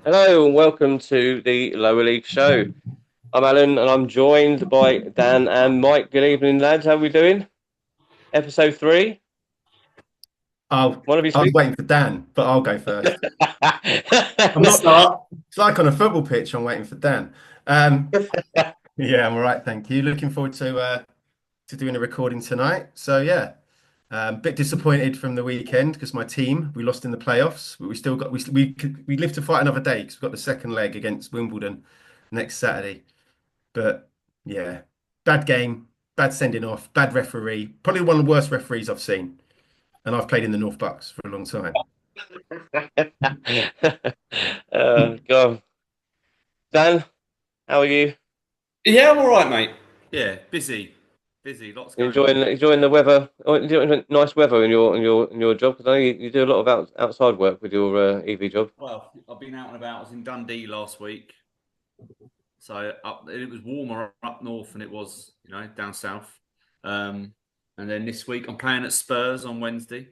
Hello and welcome to the Lower League Show. I'm Alan and I'm joined by Dan and Mike. Good evening, lads. How are we doing? Episode 3. Oh, One of you I was speak. waiting for Dan, but I'll go first. I'm Good not. start. It's like on a football pitch. I'm waiting for Dan. Um, yeah, I'm all right, thank you. Looking forward to doing a recording tonight. So yeah, bit disappointed from the weekend because my team we lost in the playoffs, but we still got we live to fight another day because we've got the second leg against Wimbledon next Saturday. But yeah, bad game, bad sending off, bad referee. Probably one of the worst referees I've seen, and I've played in the North Bucks for a long time. God. Dan, how are you? Yeah, I'm all right, mate. Yeah, busy, lots going on. Enjoying the weather? Enjoying nice weather in your job? Because I know you do a lot of outside work with your EV job. Well, I've been out and about. I was in Dundee last week, so it was warmer up north than it was, down south. And then this week I'm playing at Spurs on Wednesday.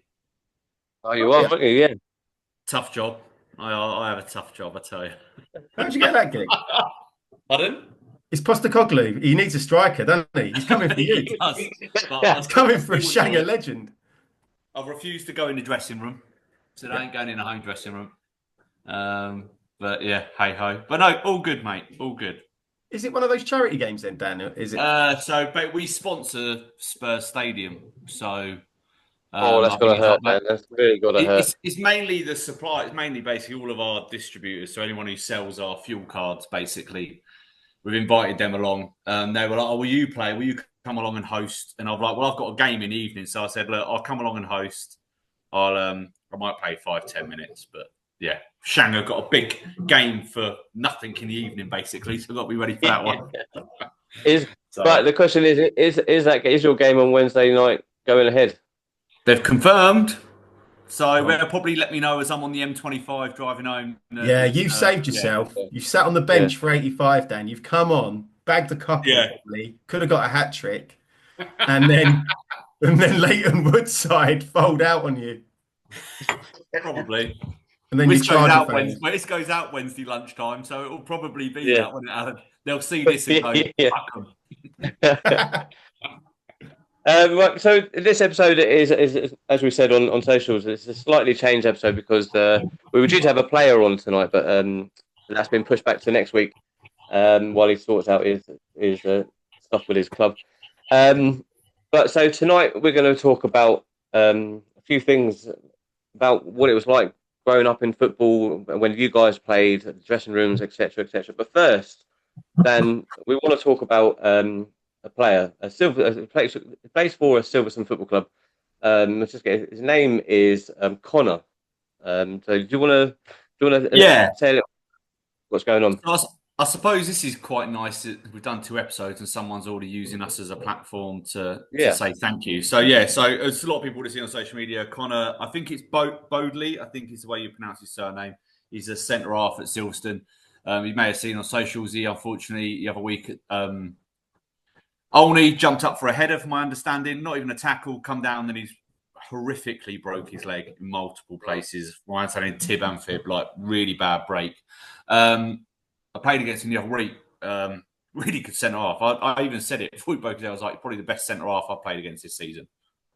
Oh, you are, aren't you? Yeah. Tough job. I have a tough job, I tell you. How'd you get that gig? Pardon? It's Postecoglou. He needs a striker, doesn't he? He's coming for you. He does. But Yeah. He's coming for a Shanger legend. I've refused to go in the dressing room, so I ain't going in the home dressing room. But yeah, hey ho. But no, all good, mate. All good. Is it one of those charity games then, Daniel? Is it? But we sponsor Spurs Stadium, so Oh, that's I think gotta it's hurt, up. man. That's really gotta hurt. It's mainly the supply. It's mainly basically all of our distributors. So anyone who sells our fuel cards, basically, we've invited them along. They were like, "Oh, will you play? Will you come along and host?" And I'm like, "Well, I've got a game in the evening," so I said, "Look, I'll come along and host. I might play 5-10 minutes, but." Yeah, Shanger got a big game for nothing in the evening, basically. So I've got to be ready for that one. Is So Right. The question is your game on Wednesday night going ahead? they've confirmed. So Oh, they'll probably let me know as I'm on the M25 driving home. Yeah, you've saved Yeah, yourself. yeah, You've sat on the yeah. bench for 85, Dan. You've come on, bagged a couple yeah, probably, could have got a hat trick, and then Leighton Woodside fold out on you, probably. and then you This goes Charger out Wednesday. fans. Well, this goes out Wednesday lunchtime, so it will probably be Yeah. that when they'll see this and go, Yeah. "Fuck them." Right, so this episode is as we said on socials, it's a slightly changed episode because we were due to have a player on tonight, but that's been pushed back to next week while he sorts out his stuff with his club. But so tonight we're going to talk about a few things about what it was like growing up in football when you guys played, the dressing rooms, etc., etc. But first, then we want to talk about a player, plays for a Silverstone Football Club. Let's just get his name is Connor. So do you want to Yeah. say a little what's going on? I suppose this is quite nice that we've done 2 episodes and someone's already using us as a platform to Yeah, say thank you. So yeah, so there's a lot of people to see on social media. Connor, I think it's Bodily. I think is the way you pronounce his surname. He's a centre half at Silverstone. You may have seen on socials. He unfortunately the other week only jumped up for a header, from my understanding. Not even a tackle. Come down, and he's horrifically broke his leg in multiple places. From my understanding, tib and fib, like really bad break. I played against him the other week. Really good centre half. I even said it before we broke it. I was like, probably the best centre half I've played against this season.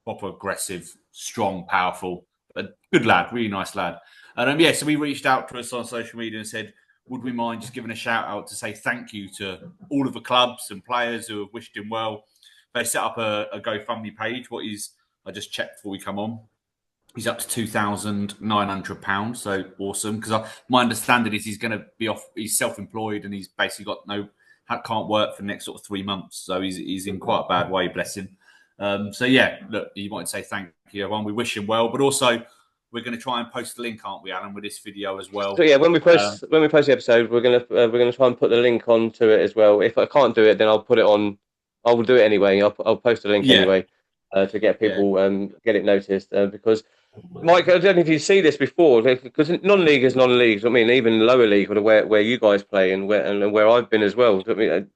Proper aggressive, strong, powerful, a good lad, really nice lad. And yeah, so we reached out to us on social media and said, would we mind just giving a shout out to say thank you to all of the clubs and players who have wished him well. They set up a GoFundMe page. I just checked before we come on. He's up to £2,900, so awesome. Because my understanding is he's going to be off. He's self-employed and he's basically can't work for the next sort of 3 months. So he's in quite a bad way. Bless him. So yeah, look, you might say thank you, everyone. We wish him well, but also we're going to try and post the link, aren't we, Alan, with this video as well? so yeah, when we post the episode, we're gonna try and put the link onto it as well. If I can't do it, then I'll put it on. I will do it anyway. I'll post the link Yeah, anyway to get yeah, people get it noticed because Mike, I don't know if you've seen this before, because non-league is non-league. I mean, even lower league, where you guys play and where I've been as well. I mean,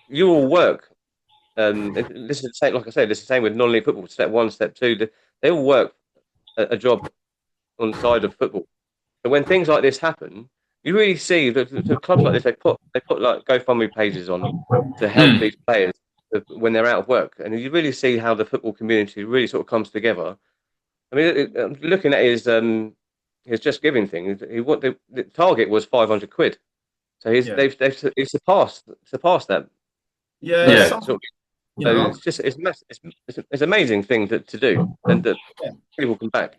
you all work. This is the same, like I said, this is the same with non-league football. Step one, step two, they all work a job on the side of football. So when things like this happen, you really see the clubs like this. They put like GoFundMe pages on to help these players when they're out of work, and you really see how the football community really sort of comes together. I mean, looking at his Just Giving thing, the target was 500 quid, so they've surpassed that. Yeah, Sort of, so it's just it's an amazing thing to do, and that people come back.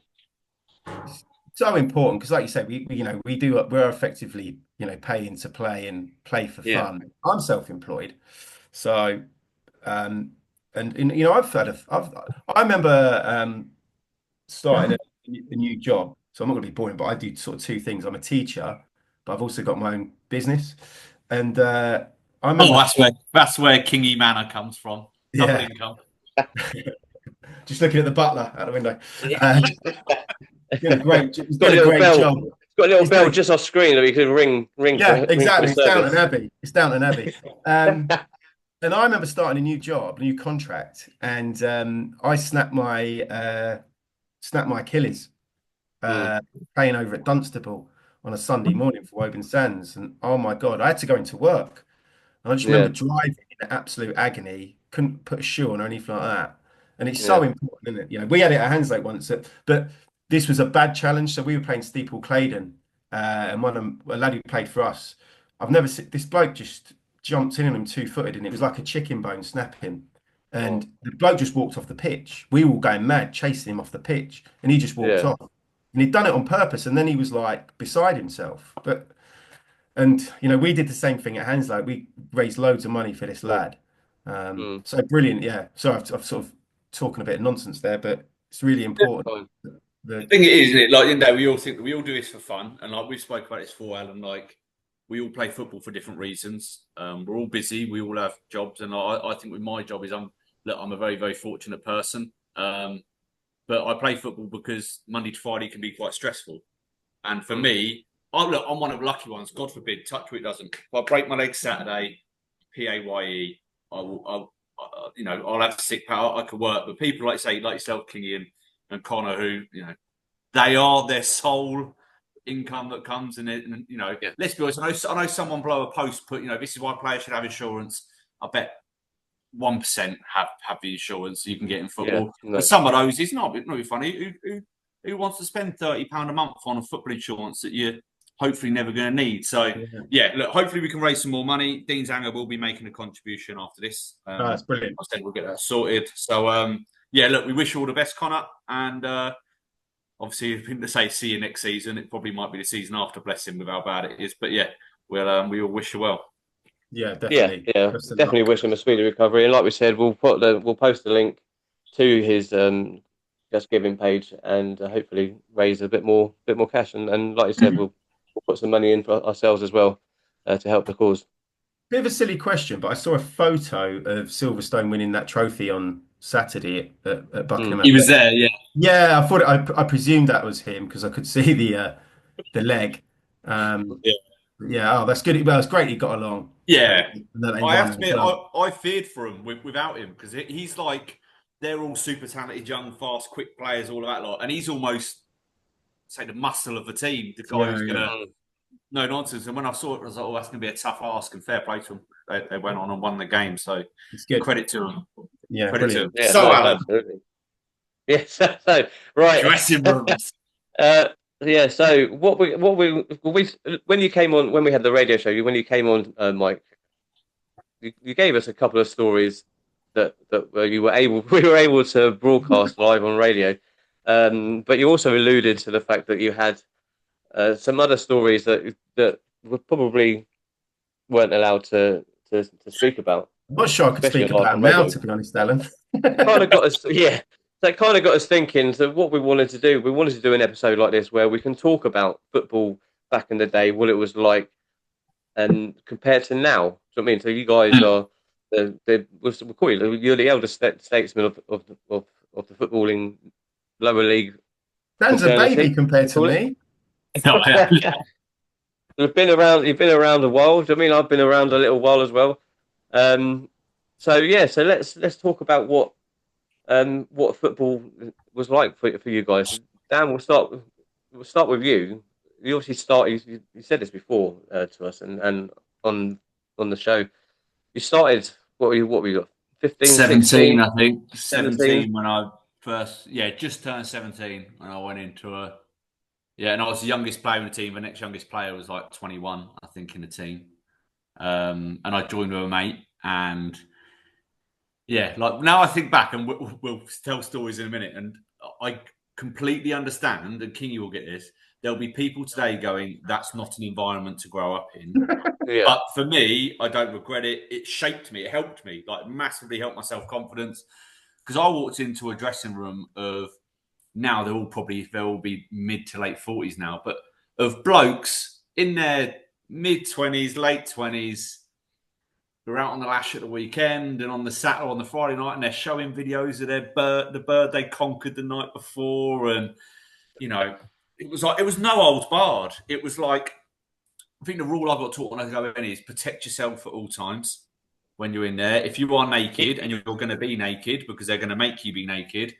So important because, like you said, we're effectively paying to play and play for fun. I'm self-employed, so and I remember starting a new job. So I'm not going to be boring, but I do sort of two things. I'm a teacher, but I've also got my own business, and I remember that's where Kingy Manor comes from. Double income. Just looking at the butler out the window. He's got a little great bell. job. It's got a little bell just off screen that we could ring. Yeah, exactly. It's Downton Abbey. It's Downton Abbey. And I remember starting a new job, a new contract, and I snapped my Achilles playing over at Dunstable on a Sunday morning for Woburn Sands, and oh my God, I had to go into work. And I just remember driving in absolute agony, couldn't put a shoe on or anything like that. And it's so important, isn't it? We had it at Hanslake once, but this was a bad challenge. So we were playing Steeple Claydon, and a lad who played for us. I've never seen this bloke just jumped in on him 2-footed, and it was like a chicken bone snapping. And the bloke just walked off the pitch. We were all going mad, chasing him off the pitch, and he just walked off. And he'd done it on purpose, and then he was like beside himself. And we did the same thing at Hanslake. We raised loads of money for this lad. So brilliant, yeah. So I've sort of talking a bit of nonsense there, but it's really important. The thing is, isn't it? Like, we all think we all do this for fun, and like we've spoken about this before, Alan. Like, we all play football for different reasons. We're all busy. We all have jobs, and I think with my job is I'm a very, very fortunate person. But I play football because Monday to Friday can be quite stressful, and for me, I'm one of the lucky ones. God forbid, touch wood, it doesn't. If I break my leg Saturday, PAYE, I'll have sick power. I could work, but people like yourself, Kingy and Connor, who they are their sole income that comes, and let's be honest. I know someone below a post put, this is why players should have insurance. I bet 1% have the insurance you can get in football. But some of those is not funny. Who wants to spend £30 a month on a football insurance that you're hopefully never going to need? So look, hopefully we can raise some more money. Dean's Anger will be making a contribution after this. That's brilliant. I said we'll get that sorted. So look, we wish you all the best, Connor, and obviously if to say see you next season, it probably might be the season after, bless him, with how bad it is. But we all wish you well. Yeah, definitely. Yeah, definitely wish him a speedy recovery. And like we said, we'll post the link to his Just Giving page, and hopefully raise a bit more cash. And like you said, we'll put some money in for ourselves as well to help the cause. Bit of a silly question, but I saw a photo of Silverstone winning that trophy on Saturday at Buckingham. He was there, yeah. Yeah, I thought I presumed that was him because I could see the leg. Yeah, that's good. Well, it's great he got along. Yeah, I have to admit, I feared for him without him because he's like, they're all super talented, young, fast, quick players, all of that lot, and he's almost say the muscle of the team, the guy who's gonna no nonsense. And when I saw it, I was like, oh, that's gonna be a tough ask, and fair play to them. They went on and won the game, so it's good. Credit to them. Yeah, credit to them. Yeah, so absolutely. Yes, so right. Dressing rooms. Yeah, so what we when you came on, when we had the radio show, when you came on, Mike, you gave us a couple of stories that we were able to broadcast live on radio, but you also alluded to the fact that you had some other stories that we probably weren't allowed to speak about. I'm not sure I could speak about them now, to be honest, Alan. Kind of got us, yeah. That kind of got us thinking. So what we wanted to do an episode like this where we can talk about football back in the day, what it was like, and compared to now. Do you know what I mean? So you guys are you're the eldest statesman of the footballing lower league. Dan's a baby compared to me. You've been around a while. Do you know what I mean? I've been around a little while as well. So let's talk about what football was like for you guys. Dan, we'll start with you. you obviously started. You said this before to us, and on the show, you started. What were you got? 15, 17, 16, I think. 17? 17 when I first, just turned 17 when I went into and I was the youngest player in the team. The next youngest player was like 21, I think, in the team. And I joined with a mate. And like now I think back, and we'll tell stories in a minute. And I completely understand, and Kingy will get this. There'll be people today going, that's not an environment to grow up in. Yeah. But for me, I don't regret it. It shaped me. It helped me, like massively helped my self-confidence. Because I walked into a dressing room of, now they'll all be mid to late 40s now, but of blokes in their mid 20s, late 20s, who are out on the lash at the weekend and on the Saturday, on the Friday night, and they're showing videos of the bird they conquered the night before. And, it was no old barred. It was like, I think the rule I got taught when I go in is protect yourself at all times when you're in there. If you are naked, and you're going to be naked because they're going to make you be naked,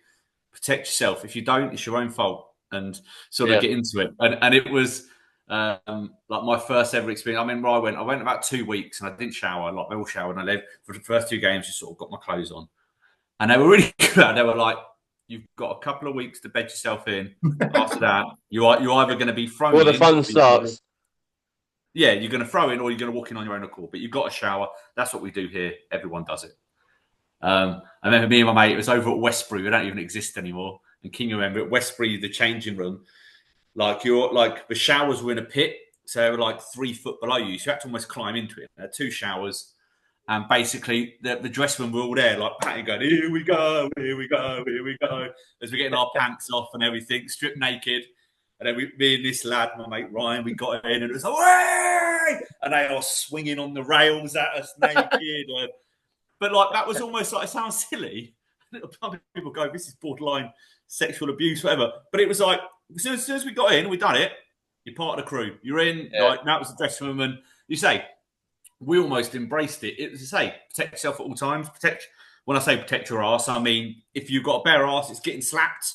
protect yourself. If you don't, it's your own fault, and sort of get into it. And it was like my first ever experience. I mean, where I went about 2 weeks and I didn't shower. Like they all showered, and I left for the first 2 games, just sort of got my clothes on. And they were really good. They were like, you've got a couple of weeks to bed yourself in. After that, you're either going to be thrown Well, the in, fun starts. Yeah, you're going to throw in, or you're going to walk in on your own accord. But you've got to shower. That's what we do here. Everyone does it. I remember me and my mate, it was over at Westbury. We don't even exist anymore. And King, remember at Westbury, the changing room, the showers were in a pit. So they were like 3 foot below you. So you had to almost climb into it. There were 2 showers. And basically the dressing room were all there, like patting, going, here we go, here we go, here we go. As we're getting our pants off and everything, stripped naked. And then me and this lad, my mate Ryan, we got in and it was like, way! And they are swinging on the rails at us naked. But like that was almost like, it sounds silly. People go, this is borderline sexual abuse, whatever. But it was like, as soon as we got in, we done it. You're part of the crew. You're in. Yeah. Like that was the dressing room, and you say we almost embraced it. It was to say protect yourself at all times. When I say protect your ass, I mean if you've got a bare ass, it's getting slapped.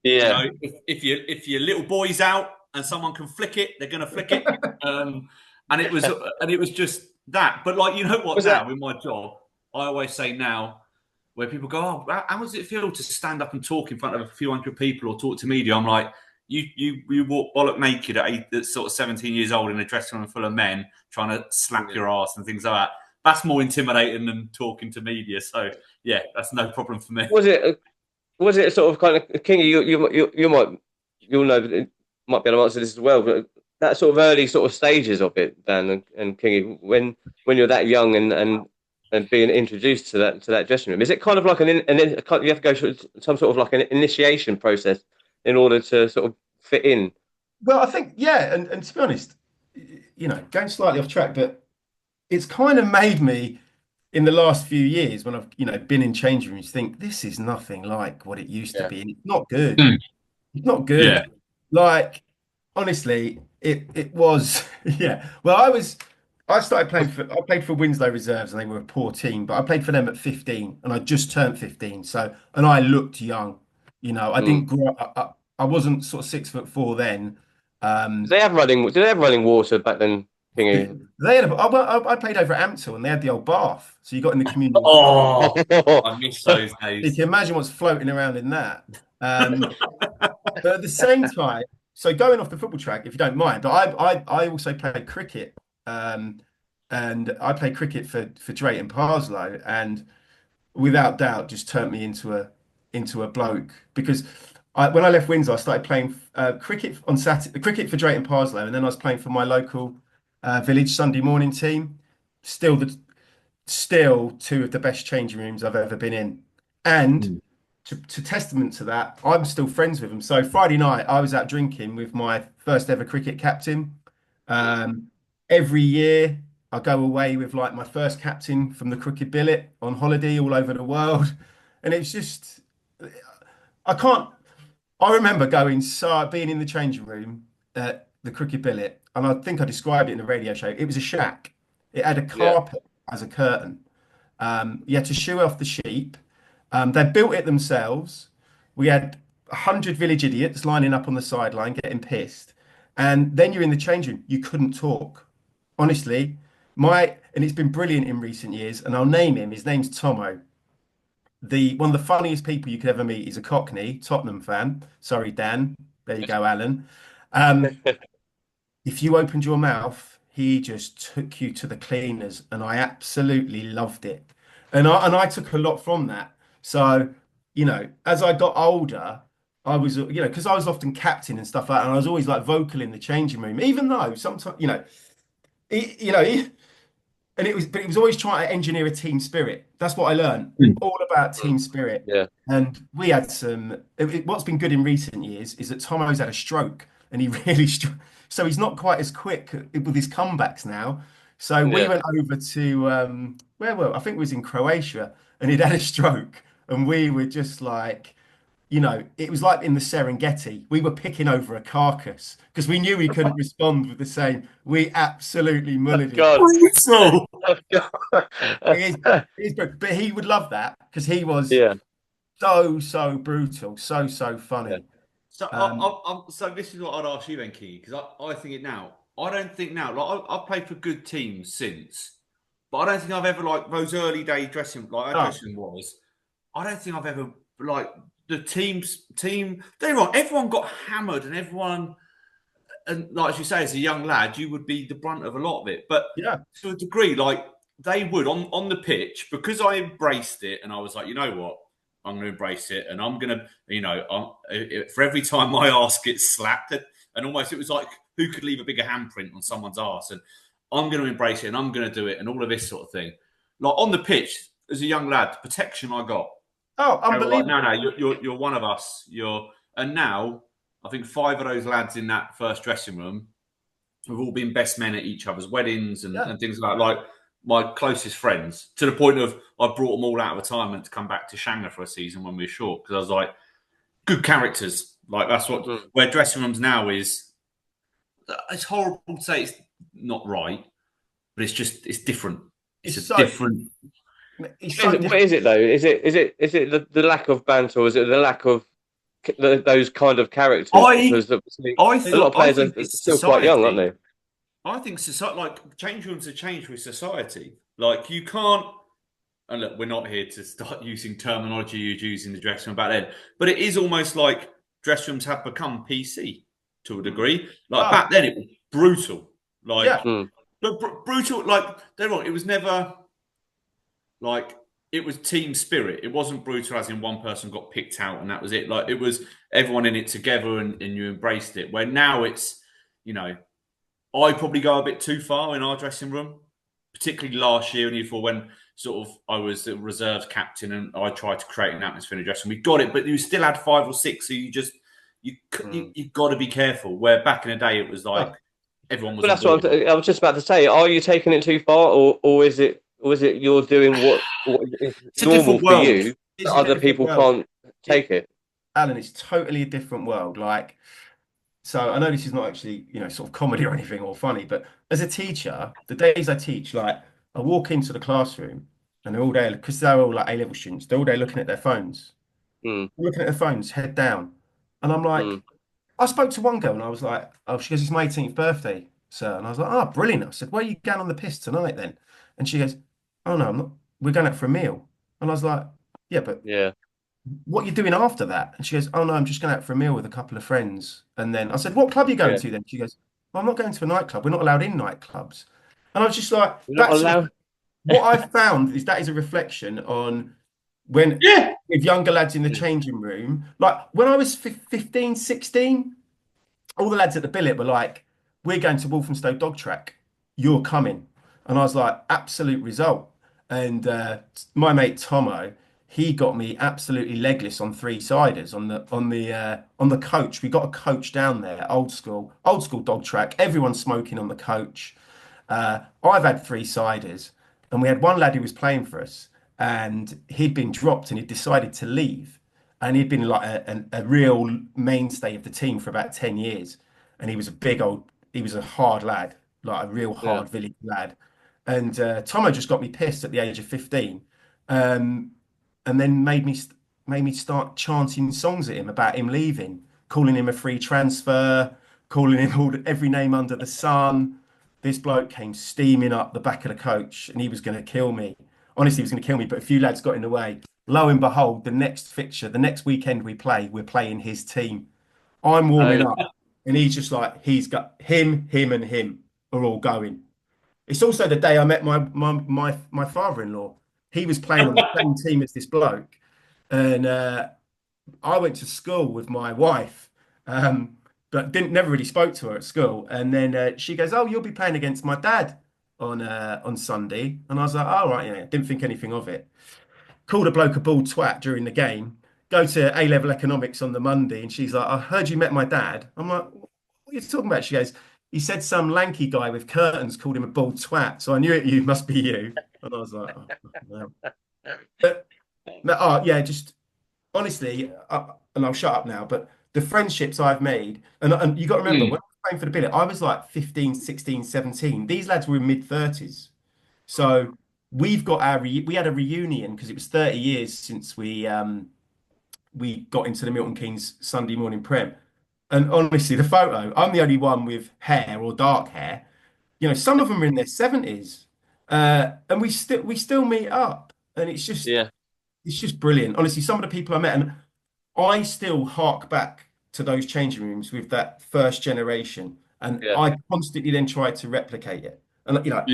Yeah. If your little boy's out and someone can flick it, they're going to flick it. And it was just that. But like what now in my job. I always say now, where people go, oh, how does it feel to stand up and talk in front of a few hundred people or talk to media? I'm like, you walk bollock naked at sort of 17 years old in a dressing room full of men trying to slap your ass and things like that. That's more intimidating than talking to media. So yeah, that's no problem for me. Was it sort of kind of Kingy? You'll know, it might be able to answer this as well, but that sort of early sort of stages of it, Dan and Kingy, when you're that young and being introduced to that dressing room, is it kind of like you have to go through some sort of like an initiation process in order to sort of fit in? Well, I think and to be honest, going slightly off track, but it's kind of made me in the last few years when I've been in changing rooms think this is nothing like what it used to be. It's not good. It's not good. Yeah. Like honestly, it was Well, I played for Winslow Reserves and they were a poor team, but I played for them at 15 and I just turned 15. And I looked young, I didn't grow up. I wasn't sort of 6'4" then. Did they have running water back then? Kingy? I played over at Amstel and they had the old bath. So you got in the community. I miss those days. You can imagine what's floating around in that. But at the same time, so going off the football track, if you don't mind, but I also played cricket. And I played cricket for Drayton Parslow, and without doubt, just turned me into a bloke because when I left Windsor, I started playing cricket on Saturday, cricket for Drayton Parslow, and then I was playing for my local village Sunday morning team. Still 2 of the best changing rooms I've ever been in, and to testament to that, I'm still friends with them. So Friday night, I was out drinking with my first ever cricket captain. Every year I go away with like my first captain from the cricket billet on holiday all over the world. And it's just, I remember being in the changing room at the cricket billet. And I think I described it in the radio show. It was a shack. It had a carpet as a curtain. You had to shoo off the sheep. They built it themselves. We had 100 village idiots lining up on the sideline getting pissed. And then you're in the change room, you couldn't talk. Honestly, and it's been brilliant in recent years, and I'll name him. His name's Tomo. One of the funniest people you could ever meet. Is a Cockney, Tottenham fan. Sorry, Dan. There you go, Alan. If you opened your mouth, he just took you to the cleaners, and I absolutely loved it. And I took a lot from that. So, as I got older, I was, because I was often captain and stuff like that, and I was always like vocal in the changing room, even though sometimes, he, you know, he, and but it was always trying to engineer a team spirit. That's what I learned, all about team spirit. Yeah. And we had what's been good in recent years is that Tomo's had a stroke, and he really, so he's not quite as quick with his comebacks now. So we went over to I think it was in Croatia, and he'd had a stroke, and we were just like, it was like in the Serengeti. We were picking over a carcass because we knew we couldn't respond with the same. We absolutely mullered him. God. So Oh, God. But he would love that because he was so brutal, so funny. Yeah. So this is what I'd ask you then, Key, because I think it now. I don't think now. Like I've played for good teams since, but I don't think I've ever like those early day dressing like our dressing was. I don't think I've ever like the team. Everyone got hammered, and everyone, and like as you say, as a young lad, you would be the brunt of a lot of it. But to a degree, like they would on the pitch because I embraced it, and I was like, you know what. I'm going to embrace it, and I'm going to, for every time my arse gets slapped, and almost it was like who could leave a bigger handprint on someone's arse, and I'm going to embrace it, and I'm going to do it, and all of this sort of thing. Like on the pitch, as a young lad, the protection I got. Oh, unbelievable! Like, no, you're one of us. And now I think 5 of those lads in that first dressing room have all been best men at each other's weddings and things like that. Like my closest friends, to the point of I brought them all out of retirement to come back to Shanghai for a season when we were short because I was like, good characters. Like that's where dressing rooms now is. It's horrible to say it's not right, but it's different. It's different. What is it though? Is it the lack of banter, or is it the lack of those kind of characters? Because a lot of players are still quite young, aren't they? I think society, like change rooms have changed with society. Like you can't, and look, we're not here to start using terminology you'd use in the dressing room back then, but it is almost like dressing rooms have become PC to a degree. Like back then, it was brutal. Like, brutal. Like they're wrong. It was never like it was team spirit. It wasn't brutal as in one person got picked out and that was it. Like it was everyone in it together and you embraced it. Where now it's, I probably go a bit too far in our dressing room, particularly last year and year before when sort of I was the reserves captain and I tried to create an atmosphere in the dressing room. We got it, but you still had 5 or 6, so you've got to be careful. Where back in the day it was like everyone was. But that's what I was just about to say. Are you taking it too far, or is it you're doing what is normal for you? Other people can't take it. Alan, it's totally a different world. Like. So I know this is not actually, sort of comedy or anything or funny, but as a teacher, the days I teach, like I walk into the classroom and they're all there because they're all like A-level students. They're all there looking at their phones, looking at their phones, head down. And I'm like, I spoke to one girl and I was like, oh, she goes, it's my 18th birthday, sir. And I was like, oh, brilliant. I said, where are you going on the piss tonight then? And she goes, oh no, I'm not. We're going out for a meal. And I was like, yeah, but what are you doing after that? And she goes, oh no, I'm just going out for a meal with a couple of friends. And then I said, what club are you going to then? She goes, well, I'm not going to a nightclub. We're not allowed in nightclubs. And I was just like, what I found is that is a reflection on when with younger lads in the changing room. Like when I was 15, 16, all the lads at the billet were like, we're going to Walthamstow dog track. You're coming. And I was like, absolute result. And my mate Tomo, he got me absolutely legless on 3-siders on the coach. We got a coach down there, old school dog track. Everyone's smoking on the coach. I've had 3-siders, and we had one lad who was playing for us, and he'd been dropped and he'd decided to leave, and he'd been like a real mainstay of the team for about 10 years, and he was a hard lad, like a real hard village lad, and Tomo just got me pissed at the age of 15. And then made me start chanting songs at him about him leaving, calling him a free transfer, calling in every name under the sun. This bloke came steaming up the back of the coach and he was going to kill me. Honestly, he was going to kill me, but a few lads got in the way. Lo and behold, the next fixture, the next weekend we're playing his team. I'm warming up and he's just like, he's got him, and him are all going. It's also the day I met my father-in-law. He was playing on the same team as this bloke. And I went to school with my wife, but never really spoke to her at school. And then she goes, "Oh, you'll be playing against my dad on Sunday." And I was like, "Oh, right, yeah." Didn't think anything of it. Called a bloke a bald twat during the game. Go to A-level economics on the Monday, and she's like, "I heard you met my dad." I'm like, "What are you talking about?" She goes, "He said some lanky guy with curtains called him a bald twat, so I knew it must be you." And I was like, "Oh, no." But, yeah, just honestly, and I'll shut up now, but the friendships I've made, and you got to remember, when I was playing for the Billet, I was like 15, 16, 17. These lads were in mid-30s. So we had a reunion because it was 30 years since we got into the Milton Keynes Sunday morning Prem. And honestly, the photo, I'm the only one with hair or dark hair. Some of them are in their 70s. And we still meet up. And it's just brilliant. Honestly, some of the people I met, and I still hark back to those changing rooms with that first generation, and I constantly then try to replicate it. And I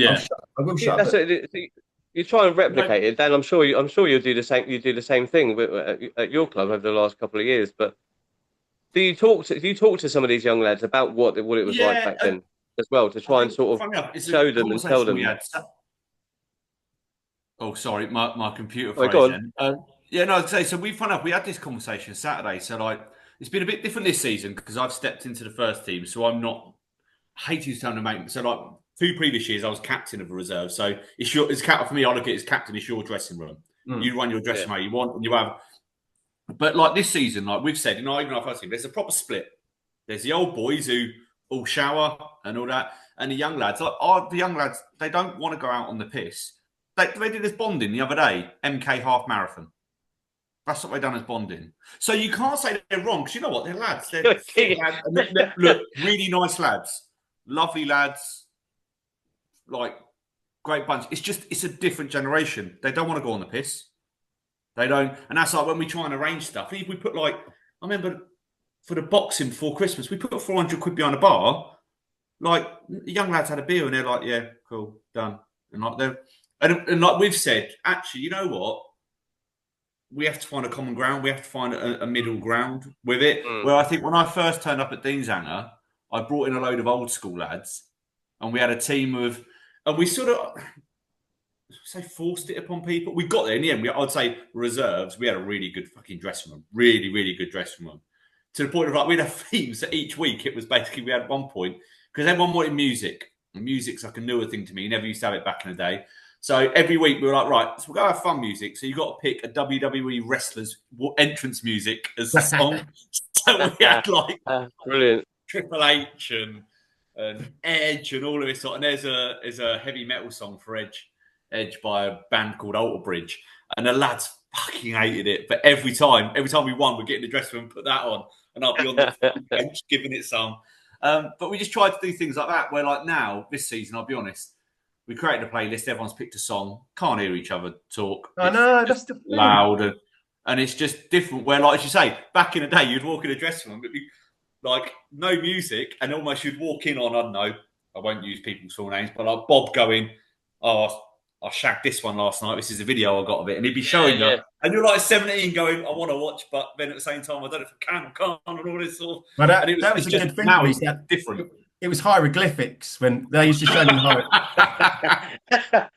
will shut up. You try and replicate it, Dan. I'm sure you'll do the same. You do the same thing at your club over the last couple of years. But do you talk to some of these young lads about what it was like back then as well, to try and sort of show them and tell them? Oh, sorry, my computer froze. Go on. Yeah, no, I'd say so. We had this conversation Saturday. So like, it's been a bit different this season because I've stepped into the first team, so I'm not. I hate to use the term to make. So like 2 previous years, I was captain of a reserve. So it's captain for me. I look at it as captain. It's your dressing room. You run your dressing room how you want, and you have. But like this season, like we've said, even our first team, there's a proper split. There's the old boys who all shower and all that, and the young lads. Like the young lads, they don't want to go out on the piss. They did this bonding the other day, MK half marathon. That's what they done as bonding. So you can't say they're wrong because you know what? They're lads. They're lads. Look, really nice lads, lovely lads, like great bunch. It's a different generation. They don't want to go on the piss. They don't, and that's like when we try and arrange stuff. We put I remember for the boxing before Christmas, we put 400 quid behind a bar. Like the young lads had a beer and they're like, "Yeah, cool, done." And like and like we've said, actually, you know what? We have to find a common ground. We have to find a middle ground with it. Where I think when I first turned up at Dean's Hangar, I brought in a load of old school lads, and we had a team of, and we sort of forced it upon people. We got there in the end. I'd say reserves. We had a really good fucking dressing room, really, really good dressing room. To the point of like we had themes that each week it was basically we had one point because everyone wanted music. And music's like a newer thing to me. You never used to have it back in the day. So every week we were like, right, so we'll go have fun music. So you got to pick a WWE wrestler's entrance music as a song. So we had like brilliant Triple H and Edge and all of this sort. And there's a heavy metal song for Edge by a band called Alter Bridge. And the lads fucking hated it. But every time we won, we'd get in the dressing room and put that on. And I'll be on the bench giving it some. But we just tried to do things like that. Where like now, this season, I'll be honest, we created a playlist. Everyone's picked a song. Can't hear each other talk. I know, that's the loud and it's just different. Where, like as you say, back in the day, you'd walk in a dressing room, it'd be like no music, and almost you'd walk in on, I don't know, I won't use people's full names, but like Bob going, "Oh, I shagged this one last night. This is a video I got of it," and he'd be showing you, and you're like 17 going, "I want to watch," but then at the same time, I don't know if I can or can't, and all this sort. But that was a good thing. Now it's different. It was hieroglyphics when they used to show me That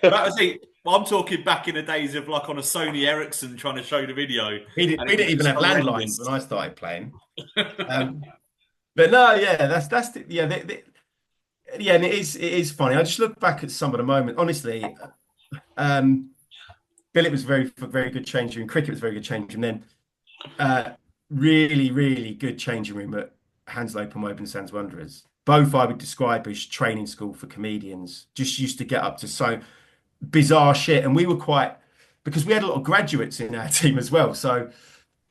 was it. I'm talking back in the days of like on a Sony Ericsson trying to show the video. We didn't even have landlines when I started playing. But no, that's and it is funny. I just look back at some of the moments. Honestly, Billet was very good changing room. Cricket was very good changing room. Then really, really good changing room at Hounslow Open Woburn Sands Wanderers. Both I would describe as training school for comedians. Just used to get up to so bizarre shit. And we were because we had a lot of graduates in our team as well. So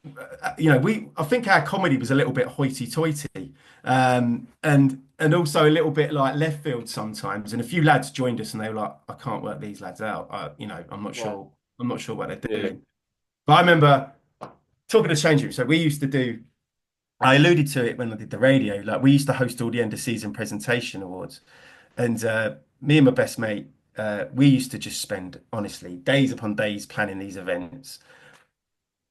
I think our comedy was a little bit hoity-toity, and also a little bit like left field sometimes. And a few lads joined us, and they were like, "I can't work these lads out. I'm not Right. sure. I'm not sure what they're Yeah. doing." But I remember talking to change room. So we used to do. I alluded to it when I did the radio. Like we used to host all the end of season presentation awards, and me and my best mate, we used to just spend honestly days upon days planning these events,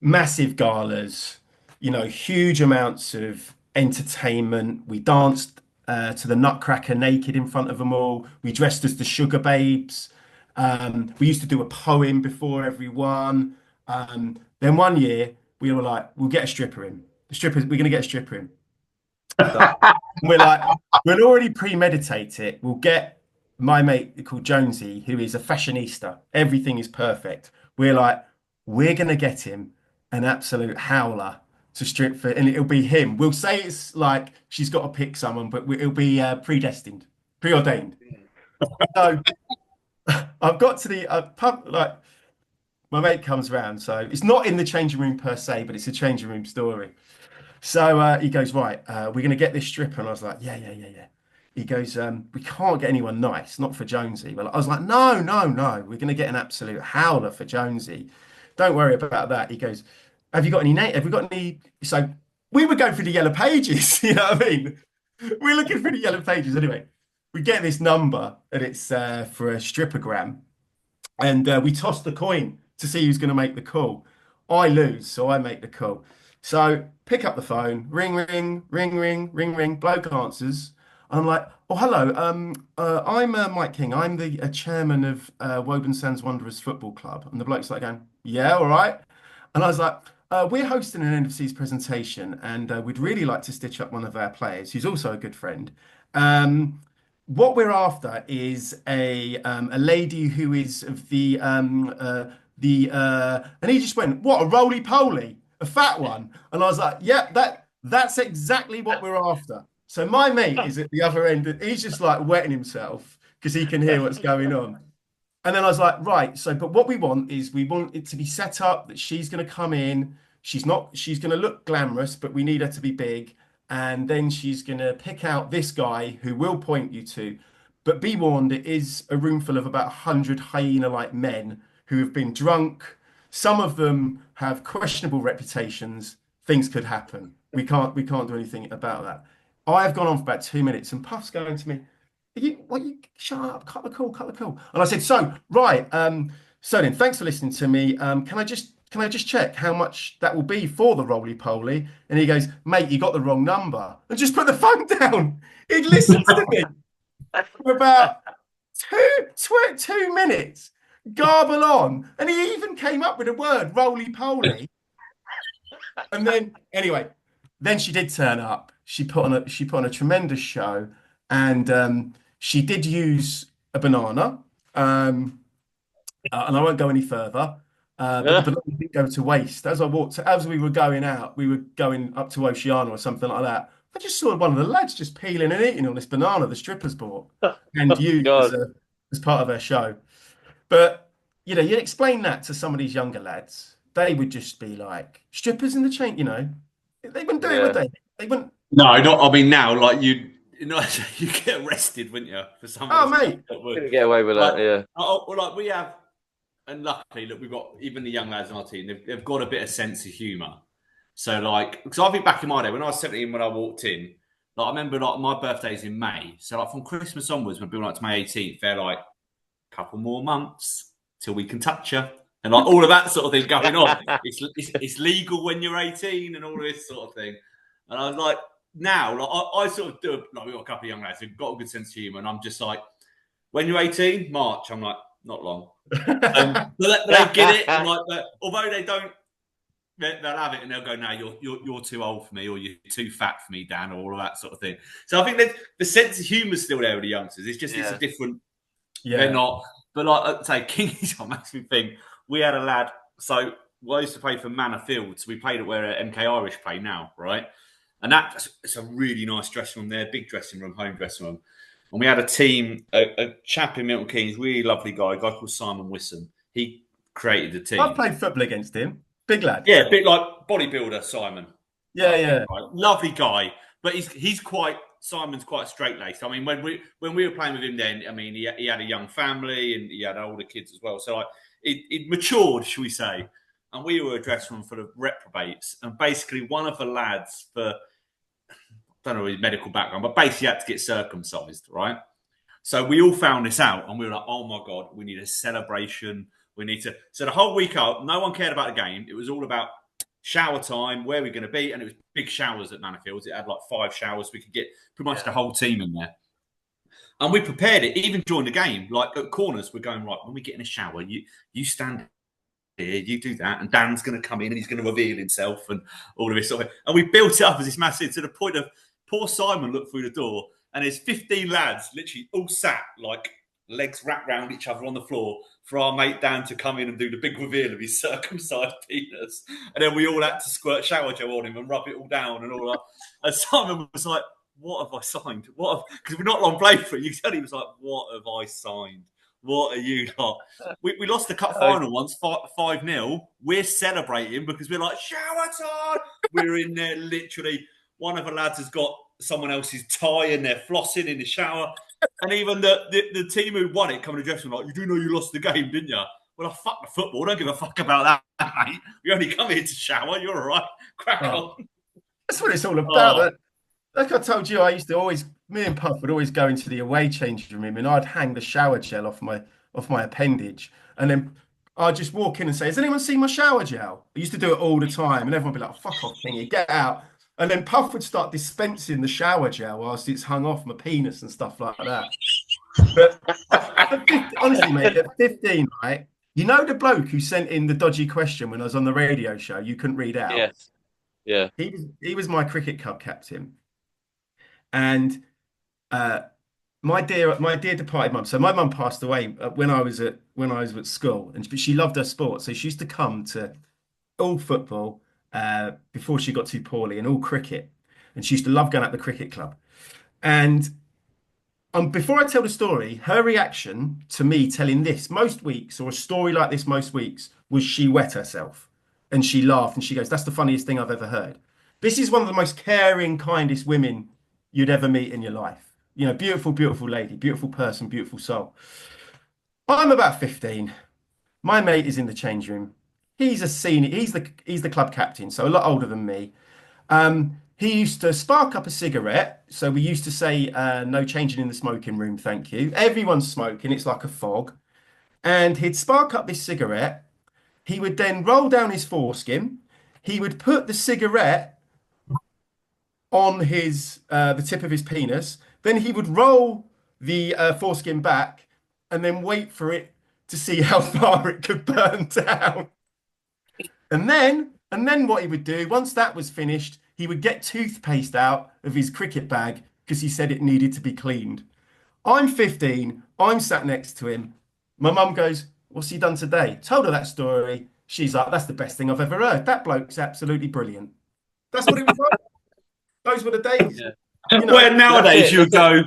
massive galas, huge amounts of entertainment. We danced to the Nutcracker naked in front of them all. We dressed as the Sugar Babes. We used to do a poem before every one. Then one year we were like, we'll get a stripper in. The strippers, we're gonna get a stripper in. So we're like, we'll already premeditate it. We'll get my mate called Jonesy, who is a fashionista. Everything is perfect. We're like, we're gonna get him an absolute howler to strip for, and it'll be him. We'll say it's like she's got to pick someone, but it'll be predestined, preordained. So I've got to the pub, like my mate comes round, so it's not in the changing room per se, but it's a changing room story. So he goes, right, we're going to get this stripper. And I was like, yeah, yeah, yeah, yeah. He goes, we can't get anyone nice, not for Jonesy. Well, I was like, no, no, no. We're going to get an absolute howler for Jonesy. Don't worry about that. He goes, have you got any Have we got any? So we were going through the yellow pages. You know what I mean? We're looking through the yellow pages. Anyway, we get this number and it's for a strippergram. And we toss the coin to see who's going to make the call. I lose, so I make the call. So pick up the phone, ring, ring, ring, ring, ring, ring. Bloke answers. I'm like, oh, hello. I'm Mike King. I'm the chairman of Woburn Sands Wanderers Football Club. And the bloke's like going, yeah, all right. And I was like, we're hosting an end of season presentation, and we'd really like to stitch up one of our players, who's also a good friend. What we're after is a lady who is of and he just went, what, a roly poly, a fat one? And I was like, yep, that's exactly what we're after. So my mate is at the other end. He's just like wetting himself because he can hear what's going on. And then I was like, right, so but what we want is we want it to be set up that she's going to come in. She's going to look glamorous, but we need her to be big. And then she's going to pick out this guy who will point you to. But be warned, it is a room full of about 100 hyena-like men who have been drunk. Some of them have questionable reputations. Things could happen. We can't do anything about that. I've gone on for about 2 minutes, and Puff's going to me, you shut up, cut the call, cut the call. And I said, so right, so then thanks for listening to me. Can I just check how much that will be for the roly poly? And he goes, mate, you got the wrong number. And just put the phone down. He'd listened to me for about 2 minutes, garble on. And he even came up with a word, roly poly. And then anyway, then she did turn up. She put on a tremendous show, and she did use a banana. And I won't go any further. But the banana didn't go to waste. As we were going out, we were going up to Oceana or something like that. I just saw one of the lads just peeling and eating on this banana the strippers bought and used as part of their show. But you explain that to some of these younger lads, they would just be like, strippers in the chain, they wouldn't do it, would they? They wouldn't. No, not. I mean, now, like you get arrested, wouldn't you, for something? Oh, mate, couldn't get away with that. Yeah. Like we have, and luckily, look, we've got even the young lads on our team. They've got a bit of sense of humour. So, like, because I think back in my day when I was 17, when I walked in, like I remember, like my birthday's in May. So, like from Christmas onwards, when building up to May 18th, they're like a couple more months till we can touch you. And like all of that sort of thing going on. It's legal when you're 18 and all this sort of thing. And I was like, now, like I sort of do, like we've got a couple of young lads who've got a good sense of humour, and I'm just like, when you're 18, March, I'm like, not long. But they get it. And like, although they don't, they'll have it and they'll go, no, you're too old for me, or you're too fat for me, Dan, or all of that sort of thing. So I think that the sense of humour is still there with the youngsters. It's just it's a different. Yeah. They're not. But like I say, King's makes me think. We had a lad. So I used to play for Manor Field. So we played at where MK Irish play now, right? And it's a really nice dressing room there, big dressing room, home dressing room. And we had a team, a chap in Milton Keynes, really lovely guy, a guy called Simon Wisson. He created the team. I've played football against him. Big lad. Yeah, a bit like bodybuilder Simon. Yeah, yeah. Right. Lovely guy, but Simon's quite straight laced. I mean, when we were playing with him, then I mean, he had a young family and he had older kids as well. So it matured, shall we say? And we were a dressing room full of reprobates, and basically one of the lads I don't know his medical background, but basically had to get circumcised, right? So we all found this out, and we were like, "Oh my god, we need a celebration. We need to." So the whole week up, no one cared about the game. It was all about shower time, where we're going to be, and it was big showers at Manor Fields. It had like 5 showers. We could get pretty much the whole team in there, and we prepared it even during the game. Like at corners, we're going right when we get in a shower. You stand here, you do that, and Dan's going to come in and he's going to reveal himself and all of this sort of. And we built it up as this massive to the point of poor Simon looked through the door. And there's 15 lads literally all sat like legs wrapped around each other on the floor for our mate Dan to come in and do the big reveal of his circumcised penis. And then we all had to squirt shower gel on him and rub it all down and all that. And Simon was like, what have I signed? Because we're not long played for it. You tell he was like, what have I signed? What are you not? We lost the cup final once, 5-0. We're celebrating because we're like, shower time. We're in there literally. One of the lads has got someone else's tie and they're flossing in the shower. And even the team who won it come in the dressing room like, you do know you lost the game, didn't you? Well, I fuck the football. Don't give a fuck about that, mate. We only come here to shower. You're all right. Crack on. That's what it's all about. Like I told you, me and Puff would always go into the away changing room and I'd hang the shower gel off my appendage. And then I'd just walk in and say, has anyone seen my shower gel? I used to do it all the time. And everyone would be like, fuck off, Kingy, get out. And then Puff would start dispensing the shower gel whilst it's hung off my penis and stuff like that. But honestly, mate, at 15, right? You know the bloke who sent in the dodgy question when I was on the radio show you couldn't read out? Yes. Yeah. He was my cricket club captain. And my dear departed mum. So my mum passed away when I was at school, but she loved her sport. So she used to come to all football before she got too poorly and all cricket. And she used to love going at the cricket club. And before I tell the story, her reaction to me telling this most weeks, or a story like this most weeks, was she wet herself and she laughed and she goes, that's the funniest thing I've ever heard. This is one of the most caring, kindest women you'd ever meet in your life. You know, beautiful, beautiful lady, beautiful person, beautiful soul. I'm about 15. My mate is in the change room. He's a senior. He's the club captain, so a lot older than me. He used to spark up a cigarette. So we used to say, no changing in the smoking room, thank you. Everyone's smoking. It's like a fog. And he'd spark up this cigarette. He would then roll down his foreskin. He would put the cigarette on the tip of his penis. Then he would roll the foreskin back and then wait for it to see how far it could burn down. And then what he would do, once that was finished, he would get toothpaste out of his cricket bag because he said it needed to be cleaned. I'm 15. I'm sat next to him. My mum goes, what's he done today? Told her that story. She's like, that's the best thing I've ever heard. That bloke's absolutely brilliant. That's what it was like. Those were the days. Yeah. You know, where nowadays you would go,